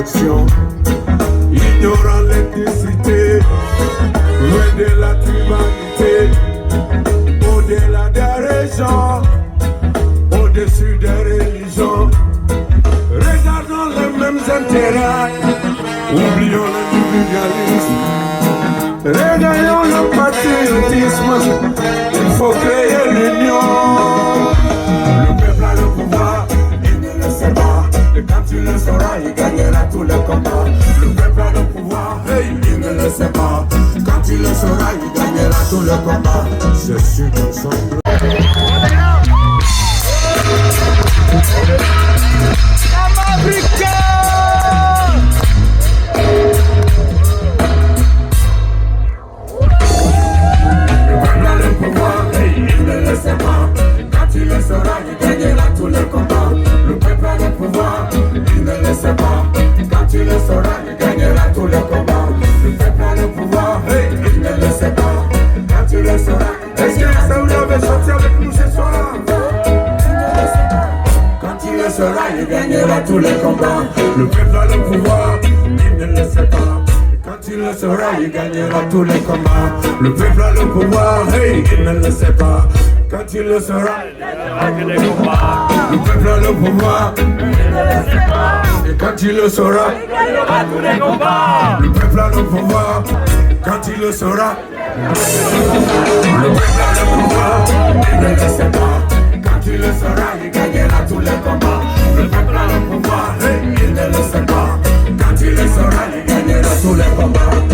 résurrection. Ignorant l'ethnicité, loin de la humanité, au-delà des régions, au-dessus des religions. Regardons les mêmes intérêts, oublions l'individualisme, regagnons le patriotisme, il faut créer l'union. Le peuple a le pouvoir, il ne le sait pas, et quand il le saura, il gagnera tous les combats. Le peuple a le pouvoir, hey, il ne le sait pas, quand il le saura, il gagnera tous les combats. Je suis ensemble. Il le saura, il gagnera tous les combats. Le peuple a le pouvoir, il ne le sait pas. Quand il le saura, il gagnera tous les combats. Le peuple a le pouvoir, hey, il ne le sait pas. Quand il le saura, est-ce que ça vous avez sorti avec nous ce soir? Quand il le saura, il gagnera tous les combats. Le peuple a le pouvoir, il ne le sait pas. Quand il le saura, il gagnera tous les combats. Le peuple a le pouvoir, hey, il ne le sait pas. Quand il le saura, le peuple a le pouvoir, il ne le sait pas. Et quand il le saura, il gagnera tous les combats. Le peuple a le pouvoir, quand il le saura, le peuple a le pouvoir, il ne le sait pas. Quand il le saura, il gagnera tous les combats. Le peuple a le pouvoir, il ne le sait pas. Quand il le saura, il gagnera tous les combats.